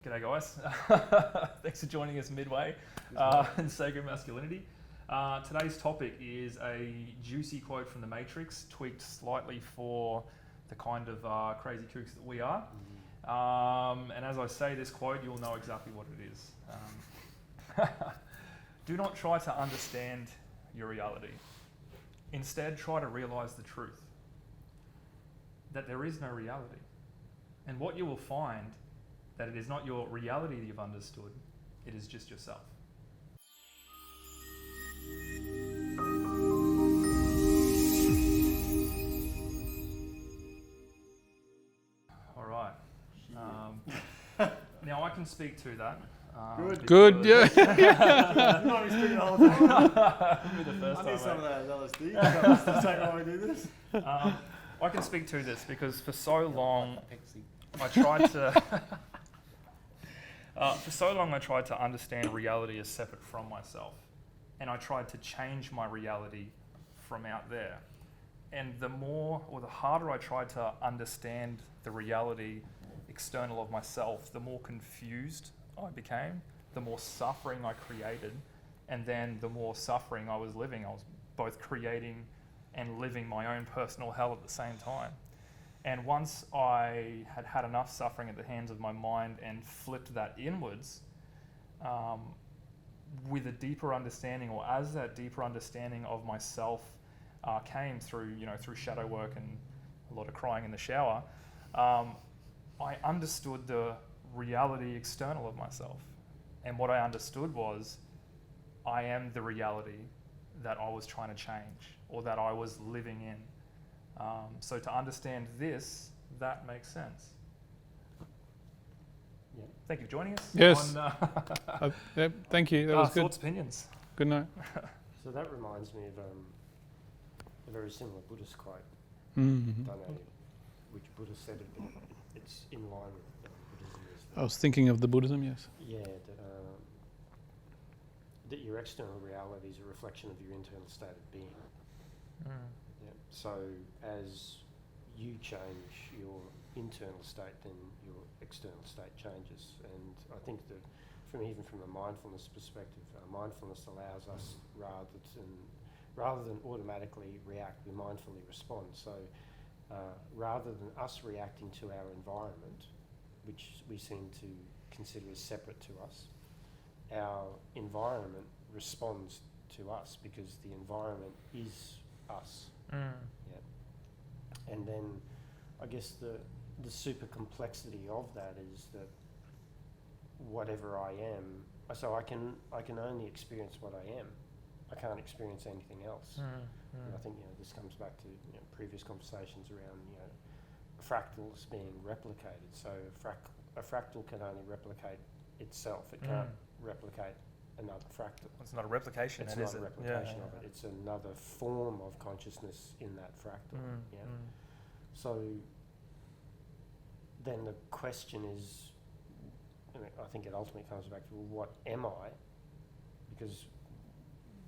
G'day guys, thanks for joining us midway in Sacred Masculinity. Today's topic is a juicy quote from the Matrix, tweaked slightly for the kind of crazy kooks that we are. And as I say this quote, you'll know exactly what it is. Do not try to understand your reality. Instead, try to realize the truth, that there is no reality. And what you will find that it is not your reality that you've understood, it is just yourself. All right. Now I can speak to that. Good, yeah. You might be speaking the whole time. It'll be the first I time, need some mate. of that LSD. That's the same while we do this. I can speak to this because for so long I tried to understand reality as separate from myself, and I tried to change my reality from out there. And the more or the harder I tried to understand the reality external of myself, the more confused I became, the more suffering I created, and then the more suffering I was living. I was both creating and living my own personal hell at the same time. And once I had had enough suffering at the hands of my mind and flipped that inwards, with a deeper understanding, or as that deeper understanding of myself came through shadow work and a lot of crying in the shower, I understood the reality external of myself. And what I understood was, I am the reality that I was trying to change, or that I was living in. So to understand this, that makes sense. Yeah. Thank you for joining us. Yes. On, Thank you. That was good. thoughts, opinions. Good night. So that reminds me of a very similar Buddhist quote. Mm-hmm. Don't know which Buddha said it, but it's in line with Buddhism. I was thinking of the Buddhism, yes. Yeah, that your external reality is a reflection of your internal state of being. Yeah. So as you change your internal state, then your external state changes. And I think that even from a mindfulness perspective, mindfulness allows us rather than automatically react, we mindfully respond. So rather than us reacting to our environment, which we seem to consider as separate to us, our environment responds to us because the environment is us. Yeah. And then I guess the super complexity of that is that whatever I am, so I can only experience what I am. I can't experience anything else. And I think this comes back to previous conversations around fractals being replicated. So a fractal can only replicate itself. It can't replicate another fractal. It's not a replication, It's not a replication of it. It's another form of consciousness in that fractal. So then the question is, I think it ultimately comes back to, well, what am I? Because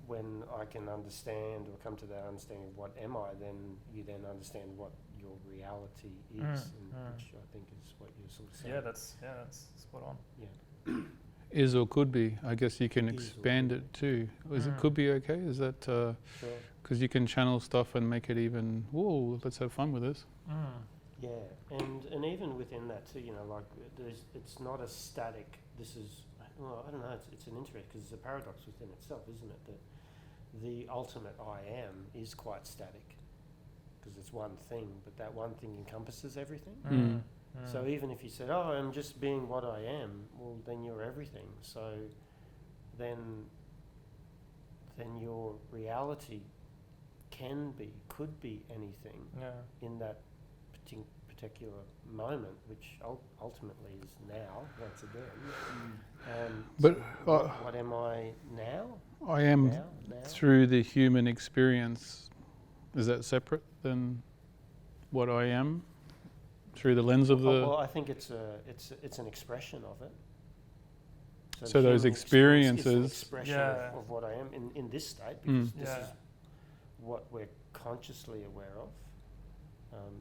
when I can understand or come to that understanding of what am I, then you then understand what your reality is, which I think is what you're sort of saying. Yeah, that's spot on. Yeah. Is or could be. I guess you can Is or expand could it too. Is it could be okay? Is that Sure. because you can channel stuff and make it even, whoa, let's have fun with this. Yeah, and even within that too, it's not a static. This is, well, I don't know. It's an interest because it's a paradox within itself, isn't it? That the ultimate I am is quite static because it's one thing, but that one thing encompasses everything. So even if you said, "Oh, I'm just being what I am," well, then you're everything. So then your reality could be anything in that particular moment, which ultimately is now, once again. But so what am I now? I am Now? through the human experience. Is that separate than what I am through the lens of the? Well, I think it's an expression of it. So the those human experience is an experiences- expression of what I am in this state, because this is what we're consciously aware of.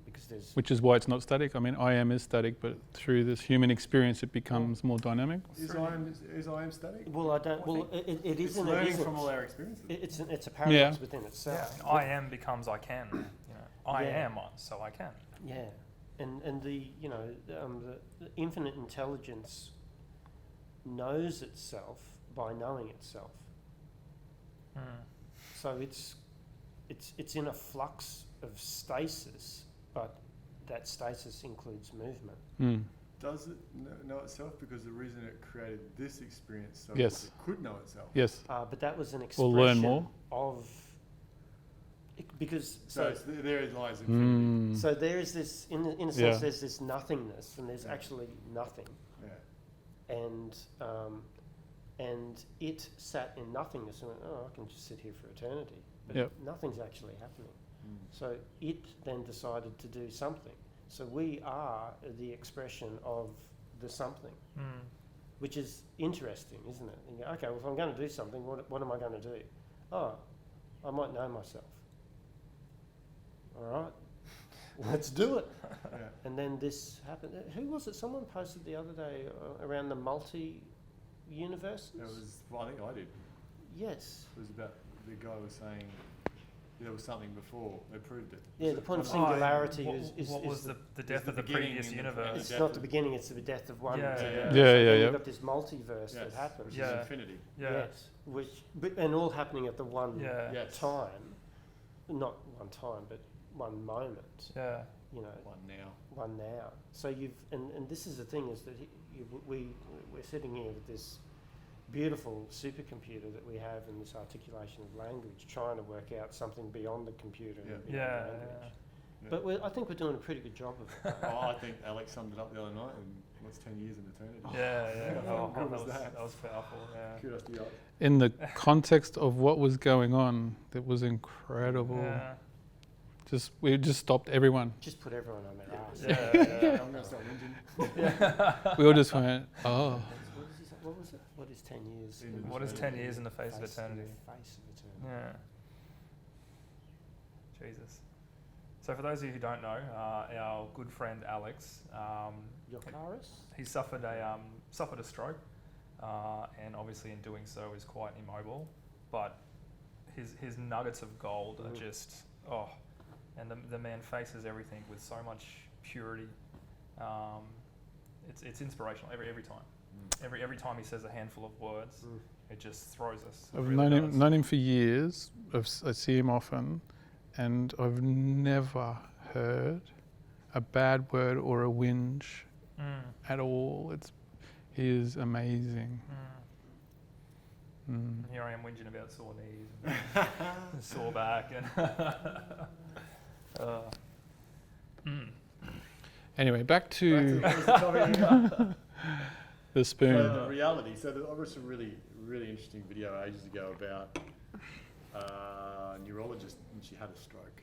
because there's Which is why it's not static. I mean, I am is static, but through this human experience, it becomes more dynamic. Is I am static? well, I don't. Well, it It's isn't. It learning isn't. from all our experiences. It's a paradox Yeah. within Yeah, itself. I am becomes I can. You know, I Yeah. am, so I can. Yeah, and the the infinite intelligence knows itself by knowing itself. Mm. So it's in a flux of stasis, but that stasis includes movement. Mm. Does it know itself? Because the reason it created this experience so Yes. it could know itself. Yes. But that was an Or expression learn more. of because So so there lies infinity. Mm. so there is this in a sense Yeah. there's this nothingness and there's Yeah. actually nothing. Yeah. And it sat in nothingness and went, oh, I can just sit here for eternity. But Yep. nothing's actually happening. Mm. So it then decided to do something. So we are the expression of the something, Mm. which is interesting, isn't it? You go, okay, well, if I'm going to do something, what am I going to do? Oh, I might know myself. All right, let's do it. Yeah. And then this happened. Who was it? Someone posted the other day around the multi-universes? It was. Well, I think I did. Yes. It was about the guy was saying there was something before they proved it. Yeah, the point of Oh, singularity what, is what was the the death the of the beginning previous and the- universe? it's death not of- the beginning, it's the death of one. Yeah, So yeah. then Yeah, yeah, you've yeah. got this multiverse that Which happens. Yeah. is infinity. Yeah. Yes, and all happening at the one Yeah. Yes. time, not one time, but one moment. Yeah. You know, One now. So and this is the thing is that we're sitting here with this beautiful supercomputer that we have in this articulation of language, trying to work out something beyond the computer Yeah. and beyond Yeah. language. Yeah. But I think we're doing a pretty good job of it. Oh, I think Alex summed it up the other night. And what's 10 years in eternity? Yeah. Yeah. How Oh, good that was that? was powerful. Yeah. Kudos to you. Alex. In the context of what was going on, it was incredible. Yeah. We just stopped everyone. Just put everyone on their ass. Yeah. I'm going to start whinging. We all just went, oh. What was it? What is 10 years? In What is 10 years in the face of in eternity? the face of eternity. Yeah. Jesus. So for those of you who don't know, our good friend Alex, Yokaris? he suffered a stroke, and obviously in doing so is quite immobile. But his nuggets of gold are just and the man faces everything with so much purity. It's inspirational every time. Every time he says a handful of words, it just throws us. It I've really known does. him for years. I see him often, and I've never heard a bad word or a whinge at all. He is amazing. And here I am whinging about sore knees and sore back and Anyway, back to Back to the topic. the spoon. So the reality. So I watched a really interesting video ages ago about a neurologist when she had a stroke.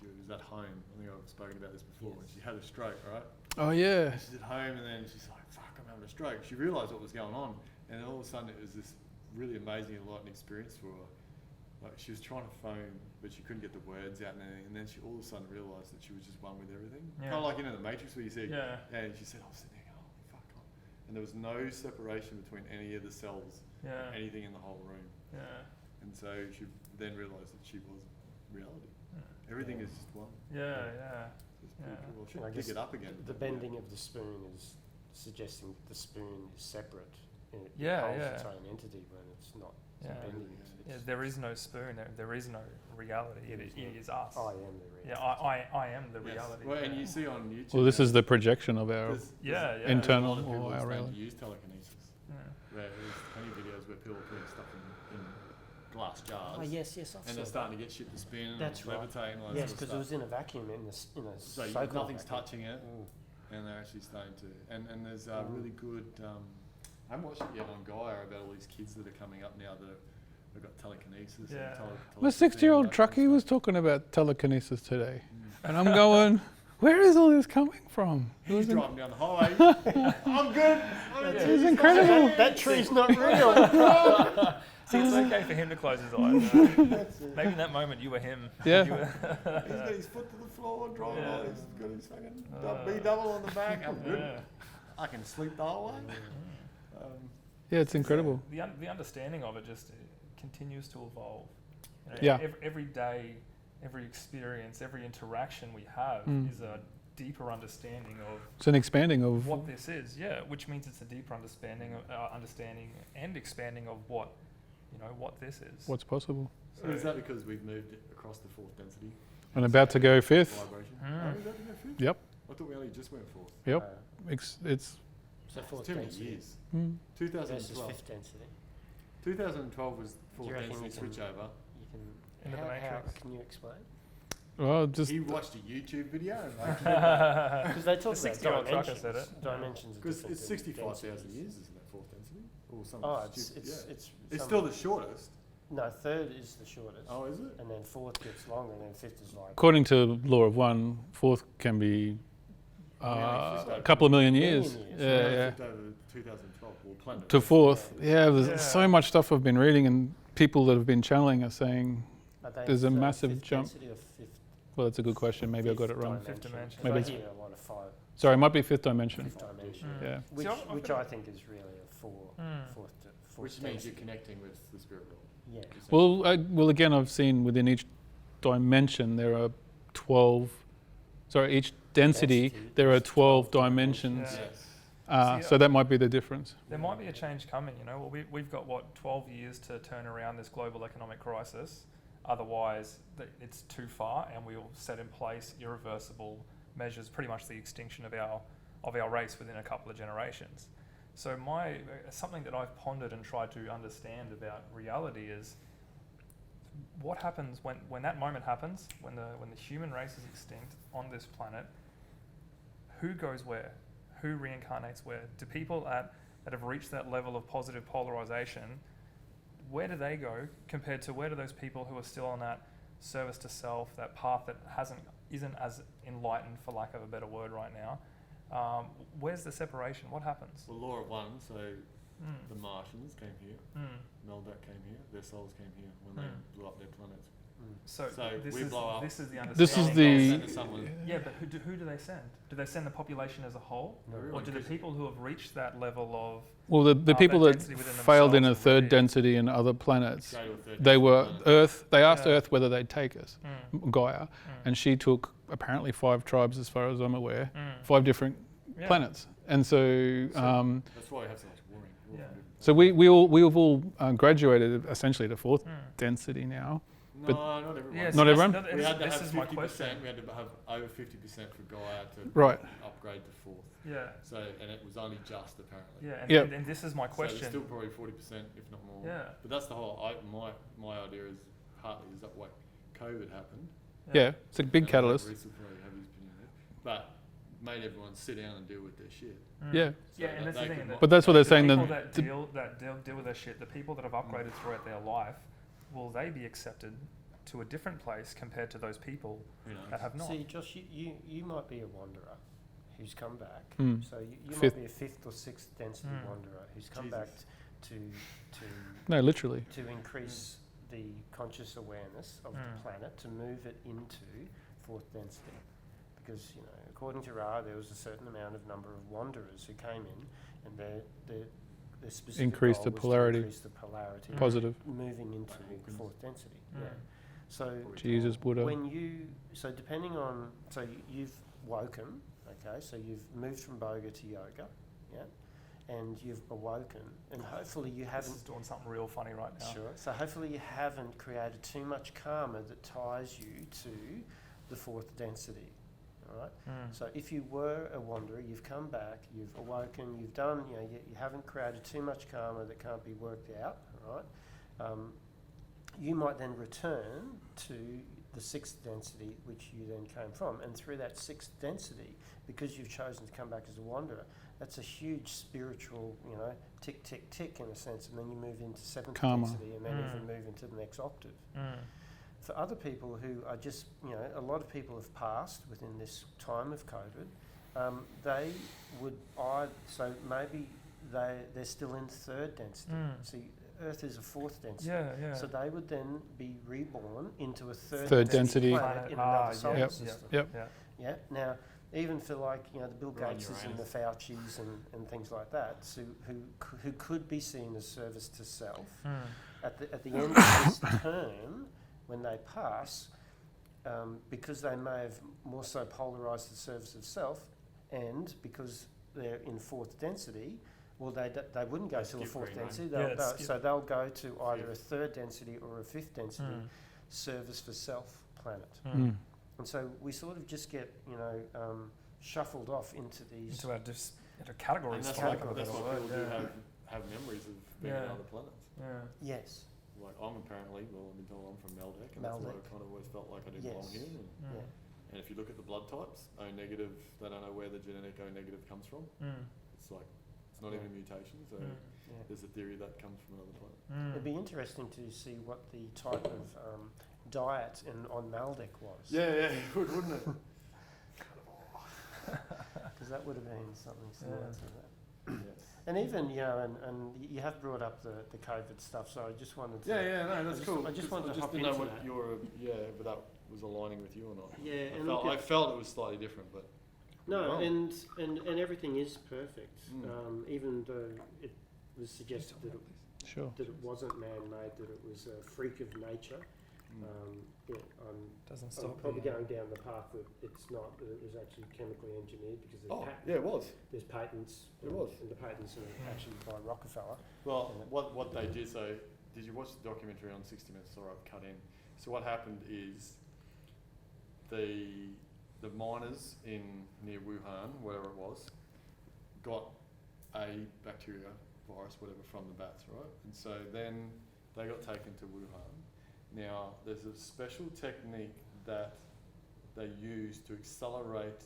She was at home. I think I've spoken about this before. When she had a stroke, right? Oh yeah. She's at home and then she's like, "Fuck, I'm having a stroke." She realised what was going on, and then all of a sudden it was this really amazing enlightening experience for her. Like she was trying to phone, but she couldn't get the words out, and then she all of a sudden realised that she was just one with everything. Yeah. Kind of like the Matrix where you see, Yeah. and she said, "I was sitting there, holy fuck," and there was no separation between any of the cells, yeah, anything in the whole room, yeah, and so she then realised that she was reality. Yeah. Everything is just one. yeah, yeah. It's pretty Yeah. cool. She And I pick guess it up again. The bending of the spoon is suggesting that the spoon is separate. It Yeah, holds yeah. its own entity when it's not Yeah. bending. Yeah, there is no spoon. There is no reality. It is us. I am the reality. Yeah, I am the Yes. reality. Well, and yeah. you see on YouTube. Well, this now, is the projection of our. there's- Yeah, there's- yeah. there's Internal a lot of people or our starting reality. to use telekinesis. Yeah. There's plenty of videos where people are putting stuff in glass jars. Oh, yes, I've And saw they're starting to get shit to spin That's and right. levitate and all that Yes, sort because of it was stuff. in a vacuum in a So so-called nothing's vacuum. touching it, and they're actually starting to. And there's really good. I haven't watched it yet on Gaia about all these kids that are coming up now that have got telekinesis. Yeah. And My 60-year-old truckie was talking about telekinesis today, and I'm going, where is all this coming from? It He's was in- driving down the highway. I'm good. it was incredible. That tree's not real. See, it's okay for him to close his eyes. Maybe in that moment you were him. Yeah. You were He's got his foot to the floor, driving Yeah. on. He's got his fucking B double on the back. I'm good. yeah. I can sleep the whole way. Yeah, it's incredible. The understanding of it just continues to evolve. You know, Yeah. Every day, every experience, every interaction we have is a deeper understanding of It's an expanding of what this is. Yeah, which means it's a deeper understanding and expanding of what this is. what's possible. So is that because we've moved it across the fourth density? And about to go fifth. Vibration. Mm. Oh, is that to go fifth? Yep. I thought we only just went fourth. Yep. It's So It's fourth too many density years. mm, versus 2012. fifth density. 2012 was Do fourth you reckon density you can- switchover. You can. Into the How matrix. can you explain? well, just He watched a YouTube video and Because they talk The about 60-year-old trucker dimensions. said it. Dimensions. of because different it's 65,000 densities. years, isn't it? Fourth density or something? Oh, it's stupid, it's yeah. it's. It's some- still the shortest. No, third is the shortest. Oh, is it? And then fourth gets longer, and then fifth is like. according to law of one, fourth can be a couple of million years. Million years, Yeah, We yeah. flipped over 2012 or planet. To fourth, yeah. There's Yeah. so much stuff I've been reading, and people that have been channeling are saying, Are they there's a third, massive fifth jump. density or fifth? Well, that's a good question. Maybe I got it wrong. Fifth dimension. Maybe Maybe I it's- hear a lot of five. Sorry, it might be fifth dimension. Fifth dimension. Mm. Yeah. Which, See, I've which got I think is really a fourth Which means density. you're connecting with the spirit world. Yeah. Well, again, I've seen within each dimension there are 12. Sorry, each density there are 12 dimensions. Yeah. Yeah. So that might be the difference. There might be a change coming, Well, we've got, 12 years to turn around this global economic crisis. Otherwise, it's too far, and we'll set in place irreversible measures, pretty much the extinction of our race within a couple of generations. So something that I've pondered and tried to understand about reality is what happens when that moment happens, when the human race is extinct on this planet. Who goes where? Who reincarnates where? Do people that have reached that level of positive polarization, where do they go compared to where do those people who are still on that service to self, that path that isn't as enlightened, for lack of a better word right now? Where's the separation? What happens? Well, law of one, so the Martians came here, Meldak came here, their souls came here when they blew up their planets. So we blow up. this is the understanding. This is the Yeah, but who do they send? Do they send the population as a whole, or do the people who have reached that level of well, the people that that density within failed in a themselves third already? density in other planets. go to a third They density were planet. Earth. They asked Yeah. Earth whether they'd take us, Gaia, and she took apparently 5 tribes, as far as I'm aware, 5 different Yeah. planets. And so, That's why we have so much warring. Yeah. so we've all graduated essentially to 4th density now. No, But- not everyone. Yeah, Not so everyone? We had to this have is my 50%. question. We had to have over 50% for Gaia to Right. upgrade to fourth. Yeah, So, and it was only just apparently. yeah, and, Yep. and this is my So question. there's still probably 40%, if not more. Yeah. But that's the whole. My idea is partly is that why COVID happened. Yeah, it's a big And catalyst. Reese will probably have his opinion on it. But made everyone sit down and deal with their shit. Yeah. Yeah, So and that that's the they thing. could that But that's what they're the saying. people That that deal with their shit, the people that have upgraded throughout their life, will they be accepted to a different place compared to those people Who knows? that have not? See, Josh, you might be a wanderer who's come back. So you might Fifth. be a 5th or 6th density wanderer who's come Jesus. back no, literally. to increase the conscious awareness of the planet, to move it into 4th density. Because, according to Ra, there was a certain amount of number of wanderers who came in, and their specific Increase goal the was to polarity. increase the polarity, Positive. moving into 4th density. Yeah. So Jesus, Buddha. you've woken, okay, so you've moved from boga to yoga, yeah, and you've awoken, and hopefully you This haven't. is doing something real funny right now. Sure. So hopefully you haven't created too much karma that ties you to the 4th density. All right. So if you were a wanderer, you've come back, you've awoken, you've done, you haven't created too much karma that can't be worked out. All right. You might then return to the 6th density, which you then came from, and through that 6th density, because you've chosen to come back as a wanderer, that's a huge spiritual, tick, tick, tick in a sense, and then you move into 7th Karma. density, and then even move into the next octave. for other people who are just, a lot of people have passed within this time of COVID, they would, so maybe they're still in third density. See, Earth is a fourth density. Yeah. So they would then be reborn into a third density planet in another solar Yep. system. Yep. Yeah. Now, even for like the Bill Right, Gateses and the Uranus. Faucis and things like that, so who could be seen as service to self, at the end of this term, when they pass, because they may have more so polarised the service of self, and because they're in fourth density, well, they wouldn't go to a skip fourth green, density. right? So they'll go to either a Fifth. third density or a fifth density service for self planet. Mm. And so we sort of just get, shuffled off into these. Into our categories. And that's for why lack of a that's better why word, people do yeah. have memories of being Yeah. on other planets. Yeah. Yes. Like I've been told I'm from Maldek, and that's why I Maldek. kind of always felt like I didn't belong Yes. here. Yeah. And if you look at the blood types, O negative, they don't know where the genetic O negative comes from. It's like, it's not Yeah. even a mutation, so Yeah. there's a theory that comes from another planet. It'd be interesting to see what the type of diet on Maldek was. Yeah, it would, wouldn't it? Because that would have been something similar Yeah. to that. Yes. And even, and you have brought up the COVID stuff, so I just wanted to... No, that's cool. I just wanted to hop didn't know into what that. your, but that was aligning with you or not. Yeah, I and felt, look I at- felt it was slightly different, but No, wrong. and everything is perfect, Mm. even though it was suggested Sure. that it wasn't man-made, that it was a freak of nature. Doesn't I'm stop. probably going down the path that it's not, that it was actually chemically engineered, because it was. there's patents. It was. And the patents are actually by Rockefeller. Well, what they did, so did you watch the documentary on 60 Minutes? Sorry, I've cut in. So what happened is the miners in near Wuhan, wherever it was, got a bacteria, virus, whatever, from the bats, right? And so then they got taken to Wuhan. Now, there's a special technique that they use to accelerate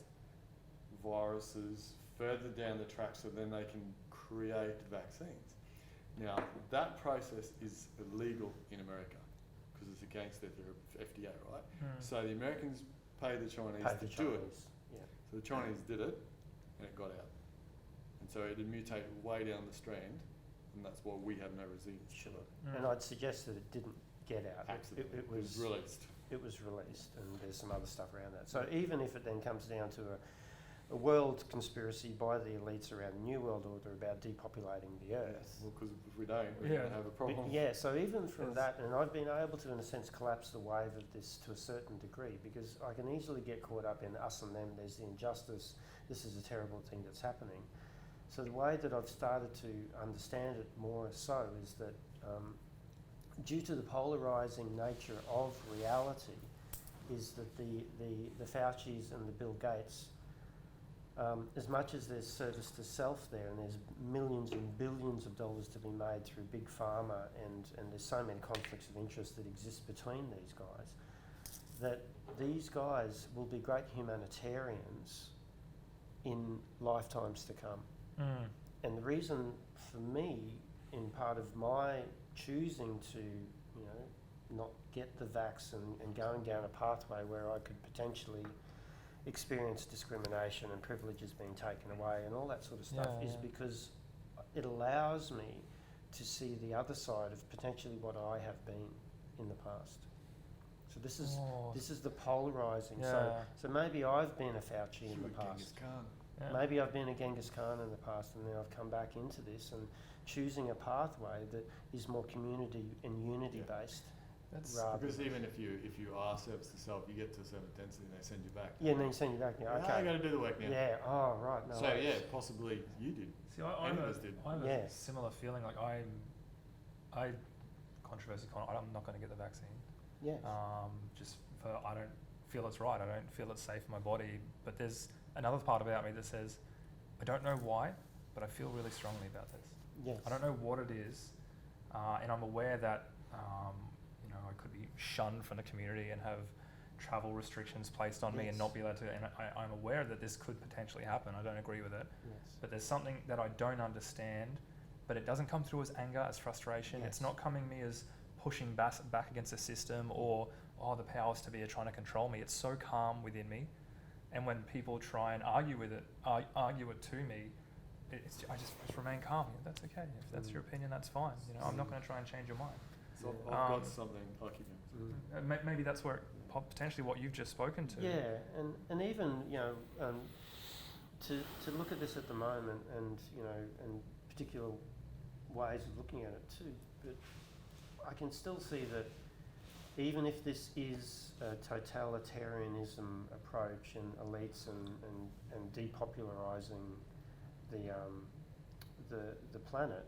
viruses further down the track so then they can create vaccines. Now, that process is illegal in America because it's against their FDA, right? So the Americans pay the Chinese Pay to the do it. Chinese, yeah. So the Chinese did it and it got out. And so it had mutated way down the strand, and that's why we have no resilience. Sure. And I'd suggest that it didn't get out. Accidentally. It It was released. It was released, and there's some other stuff around that. So even if it then comes down to a world conspiracy by the elites around the New World Order about depopulating the Earth. Well, because if we don't, we're Yeah. going to have a problem. Yeah, so even from Yes. that, and I've been able to, in a sense, collapse the wave of this to a certain degree, because I can easily get caught up in us and them, there's the injustice, this is a terrible thing that's happening. So the way that I've started to understand it more so is that due to the polarising nature of reality, is that the Faucis and the Bill Gates, as much as there's service to self there, and there's millions and billions of dollars to be made through big pharma, and there's so many conflicts of interest that exist between these guys, that these guys will be great humanitarians in lifetimes to come. And the reason for me, in part of my choosing to, not get the vax and going down a pathway where I could potentially experience discrimination and privileges being taken away and all that sort of stuff, is because it allows me to see the other side of potentially what I have been in the past. So this is the polarising. So maybe I've been a Fauci in the past. Maybe I've been a Genghis Khan in the past, and then I've come back into this and choosing a pathway that is more community and unity based. Because even if you are service to self, you get to a certain density and they send you back. Yeah, and then you send you back. Yeah, okay. I got to do the work now. Yeah. Oh, right. No. So possibly you did. See, I have a Yeah. similar feeling. Like controversy. I'm not going to get the vaccine. Yes. Just for I don't feel it's right. I don't feel it's safe for my body. But there's another part about me that says, I don't know why, but I feel really strongly about this. Yes. I don't know what it is, and I'm aware that I could be shunned from the community and have travel restrictions placed on me and not be allowed to. And I'm aware that this could potentially happen. I don't agree with it, but there's something that I don't understand. But it doesn't come through as anger, as frustration. It's not coming me as pushing back against the system or oh, the powers to be are trying to control me. It's so calm within me. And when people try and argue it to me, I just remain calm. Yeah, that's okay. If that's your opinion, that's fine. You know, I'm not going to try and change your mind. So I've got something. I'll keep going. Maybe that's where potentially what you've just spoken to. Yeah, and even to look at this at the moment, and and particular ways of looking at it too. But I can still see that even if this is a totalitarianism approach and elites and depopularising the planet,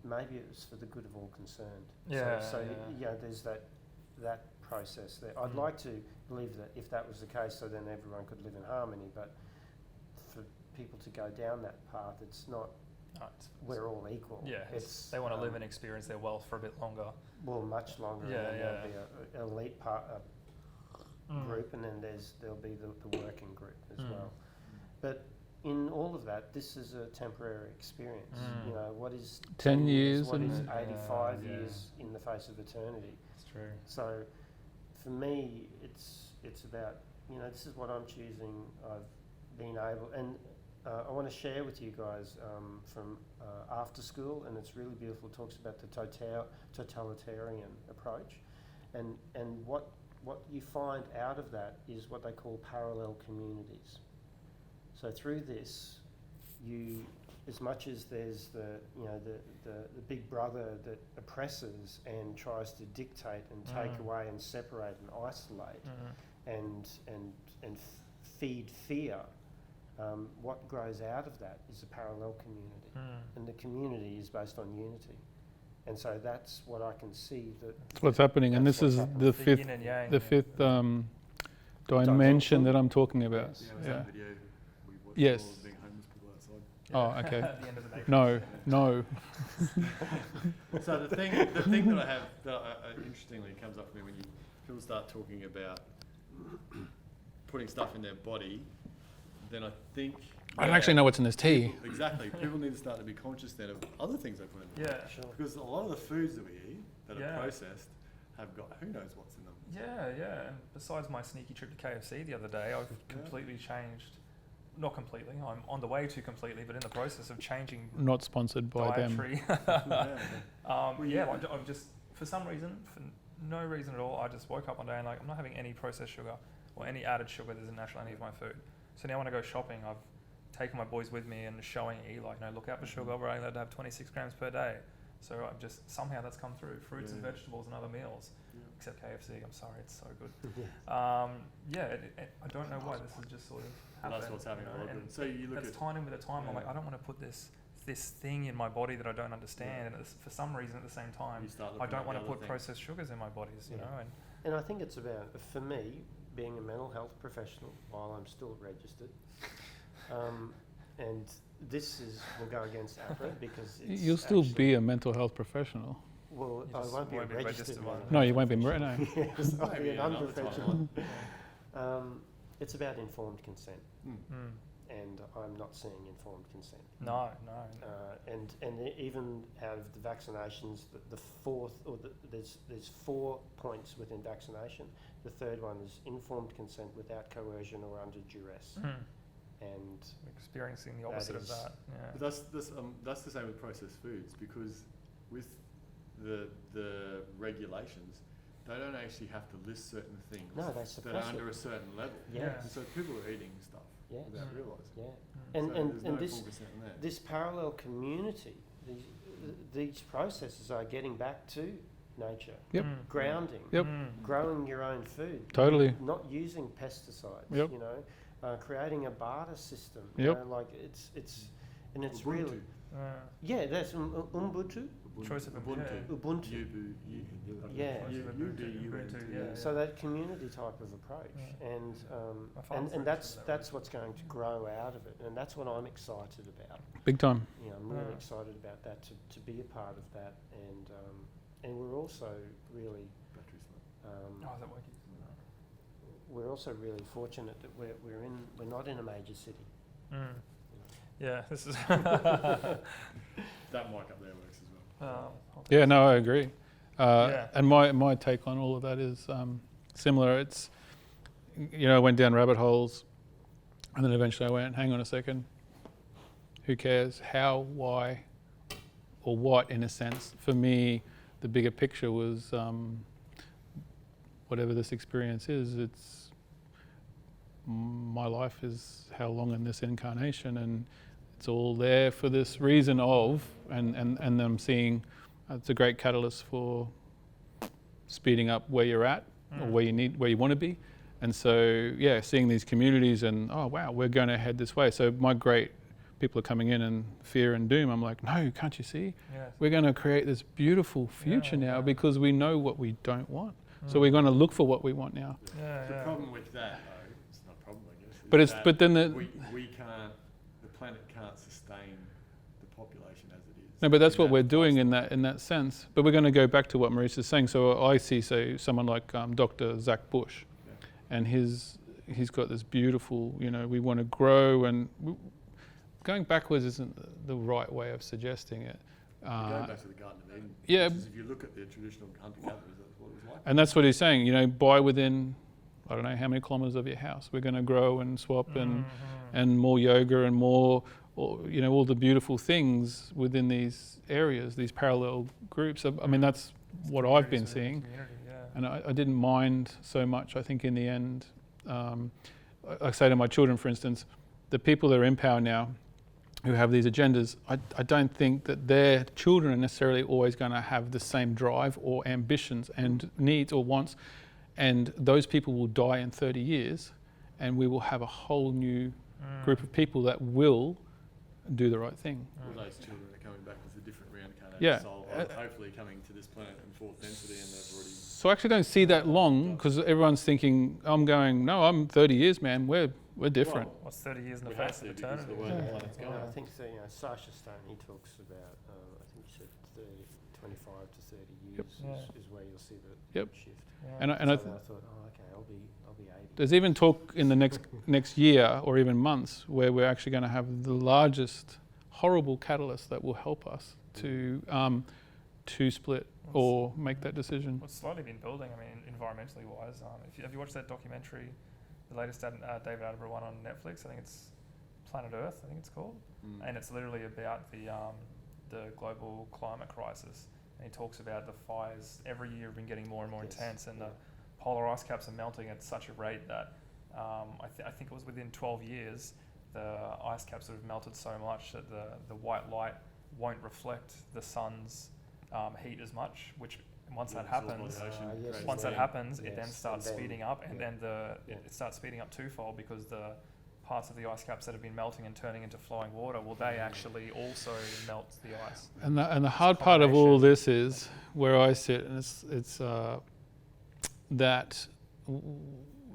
maybe it was for the good of all concerned. So there's that process there. I'd like to believe that if that was the case, so then everyone could live in harmony. But for people to go down that path, it's not. We're all equal. Yeah, they want to live and experience their wealth for a bit longer. Well, much longer. Yeah, and then there'll be an elite group, and then there'll be the working group as well. But in all of that, this is a temporary experience. You know, what is 10 years? What is and 85 years in the face of eternity? That's true. So, for me, it's about this is what I'm choosing. I've been able, and I want to share with you guys from After School, and it's really beautiful. It talks about the totalitarian approach, and what you find out of that is what they call parallel communities. So through this, you, as much as there's the big brother that oppresses and tries to dictate and take away and separate and isolate and feed fear. What grows out of that is a parallel community, and the community is based on unity, and so that's what I can see. That's what's happening, and this is the fifth dimension that I'm talking about. That video we watched Yes. of all being homeless people outside. Oh, okay. At the end of the day. No. So the thing that I have that interestingly comes up for me when people start talking about putting stuff in their body, then I think I don't actually know what's in this tea. exactly. People need to start to be conscious then of other things they put in their body. Sure. Because a lot of the foods that we eat that are processed have got who knows what's in them. Yeah. And besides my sneaky trip to KFC the other day, I've completely changed. Not completely. I'm on the way to completely, but in the process of changing. Not sponsored by them. dietary. I'm just for some reason, for no reason at all, I just woke up one day and I'm not having any processed sugar or any added sugar. There's naturally any of my food. So now when I go shopping, I've taken my boys with me and showing Eli, look out for sugar. We're only allowed to have 26 grams per day. So I've just somehow that's come through fruits and vegetables and other meals, except KFC. I'm sorry, it's so good. I don't know why this is just sort of happened. That's what's happening. And so you look that's at tying in with the time. I'm like, I don't want to put this thing in my body that I don't understand, and for some reason at the same time, I don't want to put processed sugars in my bodies. You know, and I think it's about, for me, being a mental health professional while I'm still registered, and this will go against APRA because it's You'll still be a mental health professional. Well, I won't be a registered one. No, you won't be. No. Yes, I'll be an another unprofessional. It's about informed consent, and I'm not seeing informed consent. No. And even out of the vaccinations, the fourth, there's 4 points within vaccination. The third one is informed consent without coercion or under duress. And experiencing the opposite of that. Yeah. But that's the same with processed foods, because with the regulations, they don't actually have to list certain things that are under a certain level. Yeah. And so people are eating stuff without realising. Yeah. So And there's no this full consent in there. this parallel community, these processes are getting back to nature. Yep. Grounding. Yep. Growing your own food. Totally. Not using pesticides. Yep. Creating a barter system. Yep. It's and it's Ubuntu. really that's Ubuntu. Choice of Ubuntu. Yeah. So that community type of approach, and that's what's going to grow out of it, and that's what I'm excited about. Big time. I'm really excited about that to be a part of that, and we're also really we're also really fortunate that we're not in a major city. Yeah, this is. That mic up there works as well. Yeah, no, I agree. And my take on all of that is similar. It's, I went down rabbit holes, and then eventually I went, hang on a second, who cares how, why, or what, in a sense. For me, the bigger picture was whatever this experience is, it's my life is how long in this incarnation, and it's all there for this reason of, and I'm seeing it's a great catalyst for speeding up where you're at or where you want to be. And so, seeing these communities and, oh wow, we're going to head this way. So my great people are coming in and fear and doom. I'm like, no, can't you see? Yes. We're going to create this beautiful future now because we know what we don't want. So we're going to look for what we want now. The problem with that, though, it's not a problem, I guess. But then we can't, the planet can't sustain the population as it is. No, but that's what we're doing in that sense. But we're going to go back to what Maurice is saying. So I see, someone like Dr. Zach Bush, and he's got this beautiful, we want to grow, and going backwards isn't the right way of suggesting it. Going back to the Garden of Eden. Yeah. If you look at the traditional hunter-gatherers, that's what it was like. And that's what he's saying, buy within, I don't know how many kilometres of your house. We're going to grow and swap and more yoga and more, all the beautiful things within these areas, these parallel groups. I mean, that's what I've been seeing. And I didn't mind so much. I think in the end, I say to my children, for instance, the people that are in power now who have these agendas, I don't think that their children are necessarily always going to have the same drive or ambitions and needs or wants. And those people will die in 30 years, and we will have a whole new group of people that will do the right thing. All those children are coming back with a different reincarnated soul, hopefully coming to this planet in fourth density, and they've already... So I actually don't see that long, because everyone's thinking, I'm 30 years, man, we're different. Well, what's 30 years in the face of eternity? The way the planet's going. I think Sasha Stone, he talks about, I think he said 25 to 30 years is where you'll see the shift. Yeah. And I thought, okay, I'll be 80. There's even talk in the next year or even months where we're actually going to have the largest horrible catalyst that will help us to split or make that decision. What's slowly been building, I mean, environmentally wise. Have you watched that documentary, the latest David Attenborough one on Netflix? I think it's Planet Earth, I think it's called. And it's literally about the global climate crisis. And he talks about the fires every year have been getting more and more intense, and the polar ice caps are melting at such a rate that I think it was within 12 years, the ice caps have melted so much that the white light won't reflect the sun's heat as much, which once that happens, it then starts speeding up, and then it starts speeding up twofold, because the parts of the ice caps that have been melting and turning into flowing water, they actually also melt the ice. And the hard part of all this is where I sit, and it's that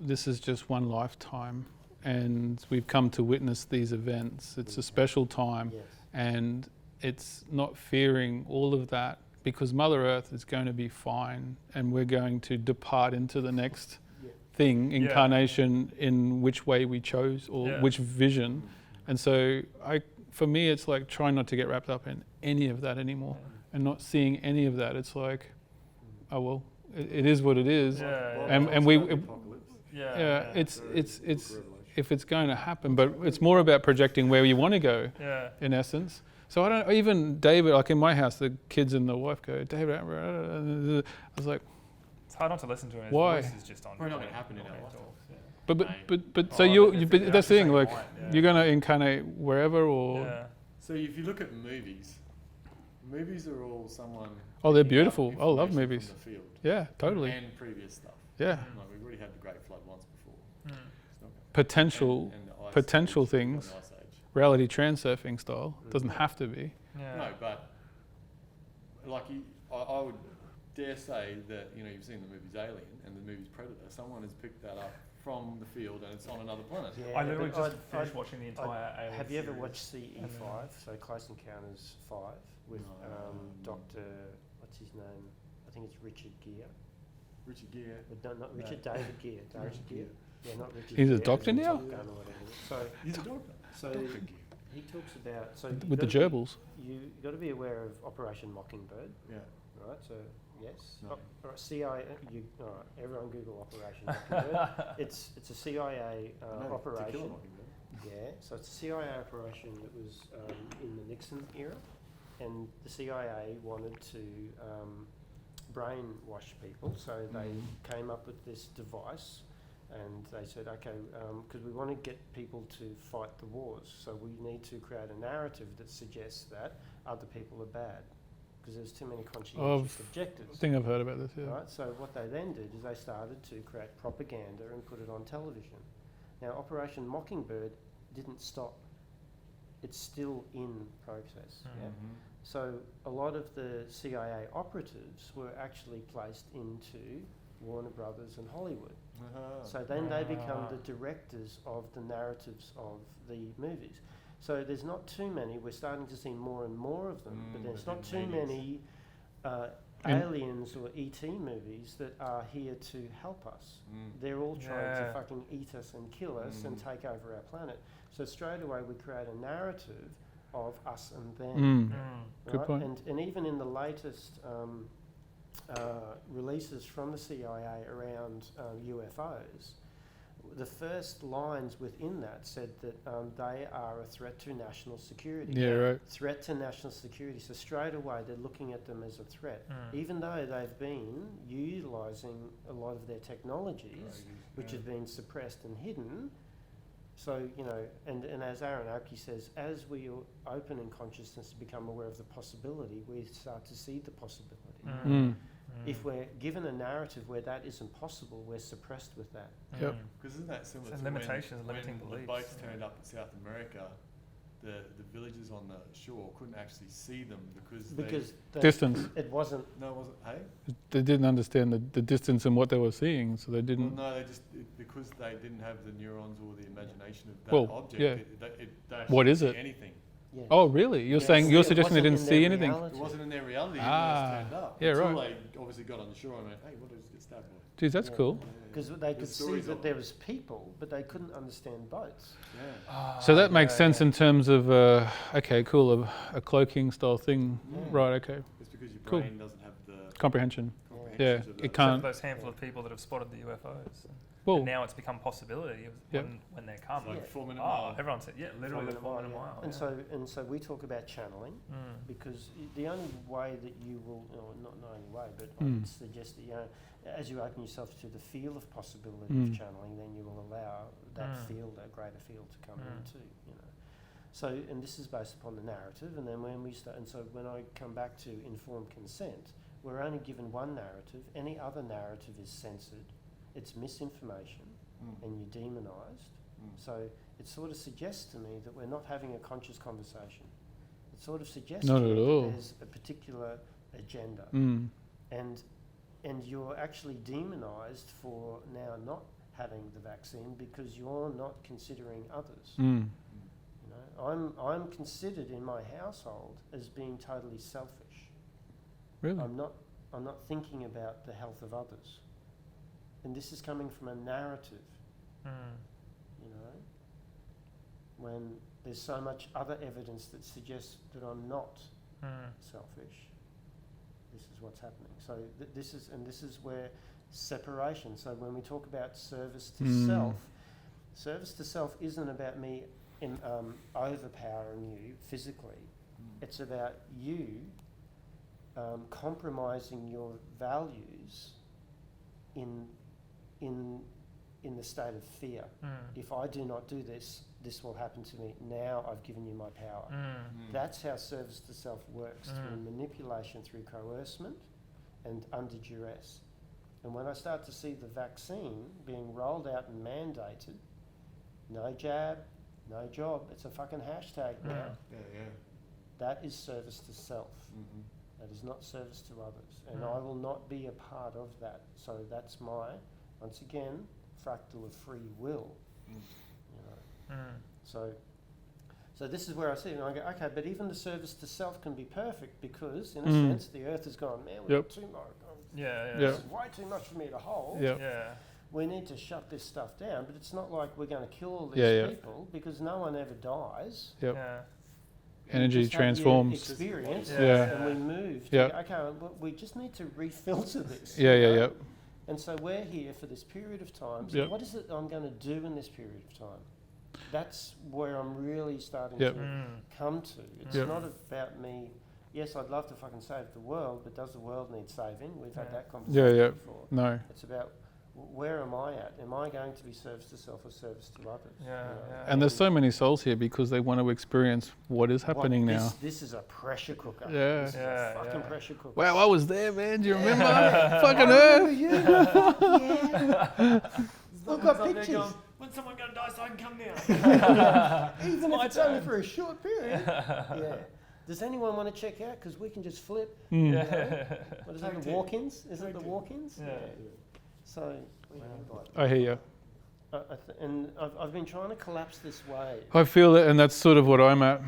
this is just one lifetime, and we've come to witness these events. It's a special time, and it's not fearing all of that, because Mother Earth is going to be fine, and we're going to depart into the next incarnation in which way we chose or which vision. And so for me, it's like trying not to get wrapped up in any of that anymore, and not seeing any of that. It's like, oh well, it is what it is. It's if it's going to happen, but it's more about projecting where you want to go in essence. So I don't, even David, like in my house, the kids and the wife go, David, I was like, it's hard not to listen to him. Why? His voice is just on. Probably not going to happen in our lifetime. But so that's the thing, like you're going to incarnate wherever, or So if you look at movies are all someone. Oh, they're beautiful. I love movies. From the field. Yeah, totally. And previous stuff. Yeah. Like we've already had the Great Flood once before. Potential and the potential ice things. age. Reality transurfing style. Doesn't have to be. No, but like I would dare say that you've seen the movies Alien and the movies Predator. Someone has picked that up from the field and it's on another planet. I literally just finished watching the entire Alien Have you ever series. watched CE5? So Close Encounters 5 with Dr. What's his name? I think it's Richard Gere. Richard Gere. But not Richard. David Gere. David Gere. Yeah, not Richard. He's Gere, a doctor as in now? Top Gun or whatever. So He's a doctor. So Dr. Gere. he talks about so with the gerbils. You got to be aware of Operation Mockingbird, Yeah. right? So yes, No. all right, CIA. All right, everyone Google Operation Mockingbird. it's a CIA No, To operation. Kill a Mockingbird. Yeah, so it's a CIA operation that was in the Nixon era, and the CIA wanted to brainwash people, so they came up with this device, and they said, okay, because we want to get people to fight the wars, so we need to create a narrative that suggests that other people are bad, because there's too many conscientious I objectives. think I've heard about this. Yeah. Right, so what they then did is they started to create propaganda and put it on television. Now, Operation Mockingbird didn't stop. It's still in process. Yeah? So a lot of the CIA operatives were actually placed into Warner Brothers and Hollywood. So then they become the directors of the narratives of the movies. So there's not too many. We're starting to see more and more of them, but there's not too many aliens or ET movies that are here to help us. They're all trying to fucking eat us and kill us and take over our planet. So straight away we create a narrative of us and them. Good Right? point. And even in the latest releases from the CIA around UFOs, the first lines within that said that they are a threat to national security. Yeah, right. Threat to national security. So straight away they're looking at them as a threat, even though they've been utilising a lot of their technologies, which have been suppressed and hidden. So, you know, and as Aaron Oakey says, as we open in consciousness to become aware of the possibility, we start to see the possibility. If we're given a narrative where that isn't possible, we're suppressed with that. Yep. Because isn't that similar So to limitations, when limiting the beliefs, boats yeah. turned up in South America, the villagers on the shore couldn't actually see them because Distance. It wasn't. no, it wasn't. Hey, They didn't understand the distance and what they were seeing, so they well, didn't. no, because they didn't have the neurons or the imagination of that Well, object. yeah. They What actually is see it? Anything. Yeah. Oh, really? You're saying you're suggesting they didn't see anything? It wasn't in their reality when Ah, they turned up. yeah, until right. they obviously got on the shore and went, hey, what did you get stabbed by? Geez, that's cool. Because they There's could see stories that of there it. was people, but they couldn't understand boats. Yeah. So that makes sense in terms of okay, cool, a cloaking style thing, right? Okay, It's because your Cool. brain doesn't have the comprehension. comprehensions Yeah, of it that. can't. Those handful of people that have spotted the UFOs. Well, And now it's become possibility of Yep. when they come. Like Yeah. 4 minute Oh, mile. everyone said, yeah, literally the 4 minute yeah. mile. And yeah. so we talk about channeling, because the only way that you will, or not only way, but I would suggest that, you know, as you open yourself to the field of possibility of channeling, then you will allow that field, that greater field, to come in too, you know. So, and this is based upon the narrative, and then when we start, and so when I come back to informed consent, we're only given one narrative. Any other narrative is censored. It's misinformation, and you're demonised. So it sort of suggests to me that we're not having a conscious conversation. It sort of suggests Not to me at that all. there's a particular agenda, mm, and you're actually demonised for now not having the vaccine because you're not considering others. mm, You know, I'm considered in my household as being totally selfish. really? I'm not thinking about the health of others, and this is coming from a narrative. You know, when there's so much other evidence that suggests that I'm not selfish, this is what's happening. So this is where separation. So when we talk about service to service to self isn't about me overpowering you physically. It's about you compromising your values in the state of fear. If I do not do this, this will happen to me. Now I've given you my power. That's how service to self works, through manipulation, through coercement, and under duress. And when I start to see the vaccine being rolled out and mandated, no jab, no job, it's a fucking hashtag now. Yeah. That is service to self. That is not service to others. And I will not be a part of that. So that's my, once again, fractal of free will. You know. So this is where I see it, and I go, okay, but even the service to self can be perfect because, in a sense, the earth has gone, man, we've got too much. Yeah. This is way too much for me to hold. Yep. Yeah. We need to shut this stuff down, but it's not like we're going to kill all these people because no one ever dies. Yep. Yeah. energy just had your transforms. experience, Yeah. and we moved. Yeah. To, okay, well, we just need to refilter this. Yeah, you yeah, know? yeah. And so we're here for this period of time. So Yep. what is it I'm going to do in this period of time? That's where I'm really starting Yep. to come to. It's Yep. not about me. Yes, I'd love to fucking save the world, but does the world need saving? We've had Yeah. that Yeah, conversation yeah. before. No. It's about where am I at? Am I going to be service to self or service to others? Yeah, yeah. And there's so many souls here because they want to experience what is happening now. This is a pressure cooker. Yeah. This is Yeah, a fucking yeah. pressure cooker. Wow, I was there, man. Do you remember? Yeah. Fucking I remember, Earth. yeah. I've got Up there pictures. going, when's someone going to die so I can come now? Even my if it's only turn. for a short period. Yeah. Does anyone want to check out? Because we can just flip. Mm. Yeah. What is Tag it, the team. walk-ins? Is it Tag the team. walk-ins? Yeah. So, you know, I hear you. and I've been trying to collapse this wave. I feel it, and that's sort of what I'm at.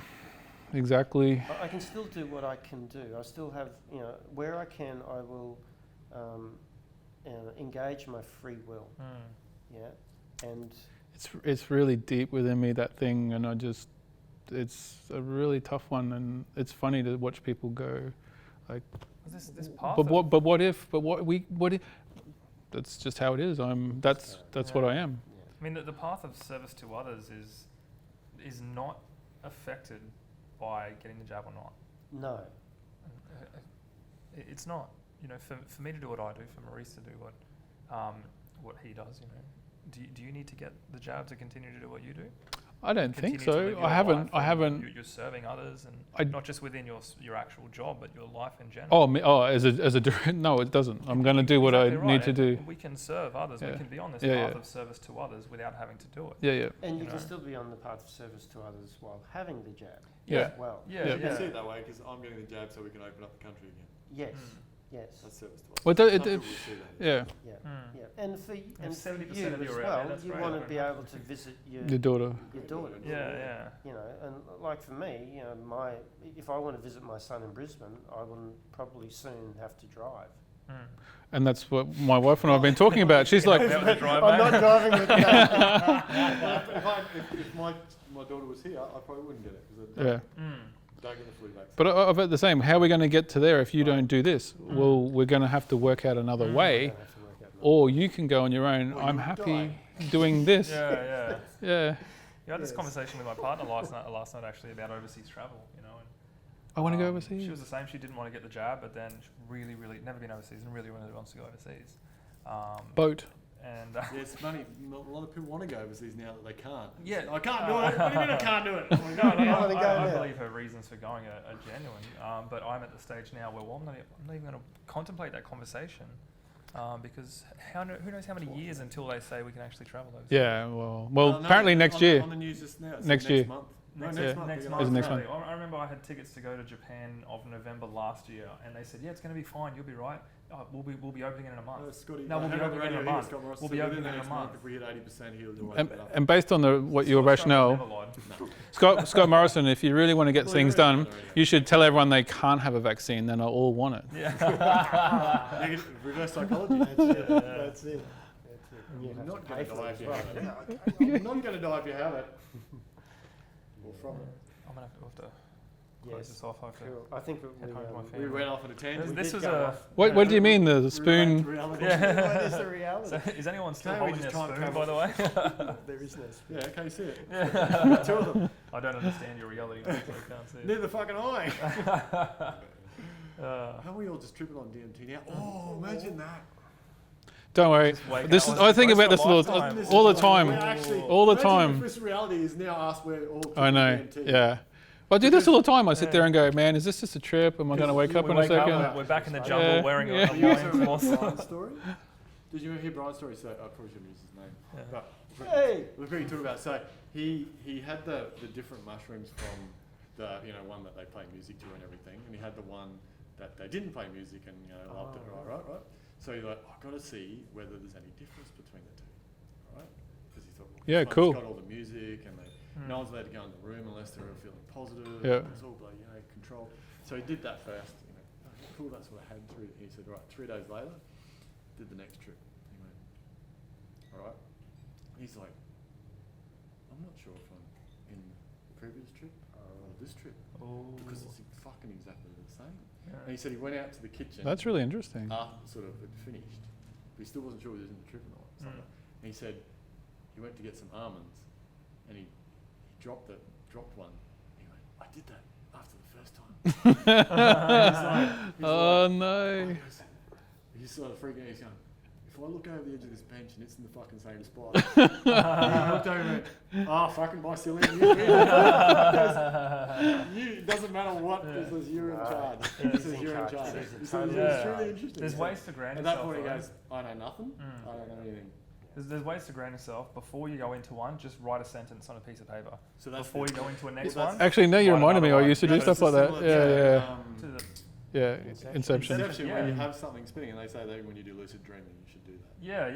Exactly. I can still do what I can do. I still have, you know, where I can, I will engage my free will. Yeah, and It's really deep within me, that thing, and it's a really tough one, and it's funny to watch people go like, This path. what if that's just how it is. That's what I am. I mean, the path of service to others is not affected by getting the jab or not. no. It's not. You know, for me to do what I do, for Maurice to do what he does, you know, do you need to get the jab to continue to do what you do? I don't think Continue to live so. your I haven't. life I and haven't. You're serving others, and I- not just within your actual job, but your life in general. As a direct, no, it doesn't. I'm going to do what Exactly I right. need to do. And we can serve others. Yeah. We can be on this Yeah, path yeah. of service to others without having to do it. Yeah, yeah, And you You can know. still be on the path of service to others while having the jab. yeah. as well. Yeah, Yeah. You yeah. can see it that way because I'm getting the jab so we can open up the country again. Yes. Mm. Yes. That's service to us. Well, Some people will see that. yeah. Yeah. Mm. Yeah. And for and for 70% you of you as are out there, well, that's you great. want to be able to visit Your daughter. your daughter. Yeah, yeah. You know, and like for me, you know, if I want to visit my son in Brisbane, I will probably soon have to drive. Mm. And that's what my wife and I have been talking about. She's like, Out with the drive, I'm mate. not driving with that. If my daughter was here, I probably wouldn't get it because I yeah. Mm. Oh, don't get the flu vaccine. But I've had the same. How are we going to get to there if you Right. don't do this? Well, we're going to have to work out another Mm. way, I have to work out another or you can go on your own. Or I'm you happy doing this. Yeah, yeah. Yeah. I had this Yes. conversation with my partner last night actually about overseas travel, you know. And, I want to go She overseas. was the same. She didn't want to get the jab, but then she really, never been overseas and really wants to go overseas. Boat. And Yeah, it's funny. A lot of people want to go overseas now that they can't. It's Yeah. like, I can't do it. What do you mean I can't do it? no, I wanna go I now. believe her reasons for going are genuine. But I'm at the stage now where I'm not even going to contemplate that conversation because who knows how many years until they say we can actually travel overseas. Yeah. Well, No, apparently on next the- year. On the news just now. It's Next year. month. Next, Yeah. next they're month. gonna Is it next Australia. month? I remember I had tickets to go to Japan of November last year, and they said, "Yeah, it's going to be fine. You'll be right. We'll be opening it in a month." Scotty, No, we'll I be heard on the opening in radio a here, month. Scott Morris We'll said be within opening the in a next month, month. if we hit 80%, he'll do And based on what you Scott rationale, never lied. Scott Morrison, if you really want to get Well, things you're right done, on the radio. you should tell everyone they can't have a vaccine. Then I'll all want it. Yeah. Negative reverse psychology. That's it. That's it. And you You're have not to going pay to for die it if as you well. have it. I'm not going to die if you have it. Or from it. I'm gonna have to close Yes. this off. I have to Cool. I think head home to my We family. went off on a tangent. This did was go a. off. What do you mean the spoon? Reality. Yeah. What is the reality? So is anyone still Can't we holding their just time spoon, travel? by the way? There is no spoon. Yeah, can you see it? Yeah. Two of them. I don't understand your reality, mate, so I can't see it. Neither fucking I. Uh, How are we all just tripping on DMT now? Oh, imagine that. Don't worry. wake This up is. with I think ghost about this of all, lifetime. This all the is time. we're actually- All the imagine time. if this reality is now us, we're all I know. tripping DMT. Yeah. Well, I do this all the time. I sit there and go, man, is this just a trip? Am I going to wake up We in a wake up, second? we're back in the jungle Yeah. wearing Yeah. a Did you ever hear loincloth. Brian's story? Did you ever hear Brian's story? So I probably shouldn't use his name. Yeah. But Hey! look what you talk about. So he had the different mushrooms from the one that they play music to and everything, and he had the one that they didn't play music and loved it. Right. So he's like, I've got to see whether there's any difference between the two, right? Because he thought, well, Yeah, this cool. one's got all the music and no one's allowed to go in the room unless they're feeling positive. Yeah. It's all bloody control. So he did that first. Okay, cool. That's what I had. He said, right. 3 days later, did the next trip. He went, all right. He's like, I'm not sure if I'm in previous trip or this trip? Oh. Because it's fucking exactly the same. Yeah. And he said he went out to the kitchen. That's really interesting. After sort of it finished, but he still wasn't sure whether he was in the trip or not. Mm. And he said he went to get some almonds, and he dropped one. He went, I did that after the first time. Oh like, no. he's sort of freaking out. He's going, if I look over the edge of this bench and it's in the fucking same spot, he looked over and went, oh, fucking my silly. It doesn't matter what, it says you're in charge. It says you're in charge. He says, it's really interesting. There's ways to ground At yourself. that point, he right? goes, I know nothing. I don't know anything. There's ways to ground yourself. Before you go into one, just write a sentence on a piece of paper. So that's Before you go into a next that's- one. Actually, now you write reminded me. another I one. used to do No, stuff it's like similar that. To the, Yeah. Inception. Inception, Yeah. when you have something spinning, and they say that when you do lucid dreaming, you should do that.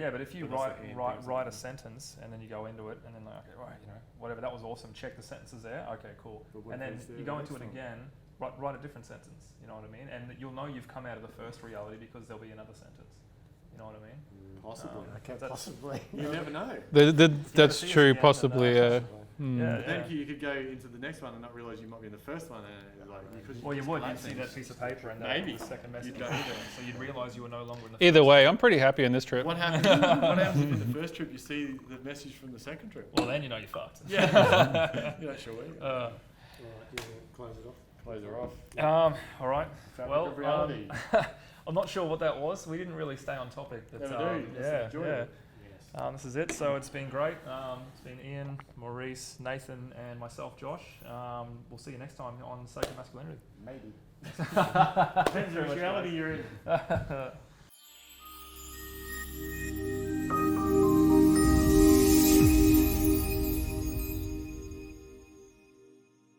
yeah, but if you But that's the hand thing, write a something. sentence and then you go into it and then like, okay, right, whatever, that was awesome. Check the sentences there. Okay, cool. But what And then goes there you go the into it next one? again. Write a different sentence. You know what I mean? And you'll know you've come out of the first reality because there'll be another sentence. You know what I mean? Possibly. Okay, That's- possibly. You never know. That's see us true. again, Possibly. and, Mm. Yeah. But then you could go into the next one and not realise you might be in the first one, and it's like Well, you just would. collate You'd see things. that piece of paper and Maybe. the second message. You'd go- So you'd realise you were no longer in the Either first. way, I'm pretty happy in this trip. What happens? What happens if in the first trip you see the message from the second trip? Well, then you know you're fucked. Yeah. You're not sure where you go. Alright, yeah, close it off. Close her off. All right. Fabric Well, of reality. I'm not sure what that was. We didn't really stay on topic. But, Never do. Let's yeah, enjoy yeah. it. Yes. This is it. So it's been great. It's been Ian, Maurice, Nathan, and myself, Josh. We'll see you next time on Sacred Masculinity. Maybe. Depends which reality you're in.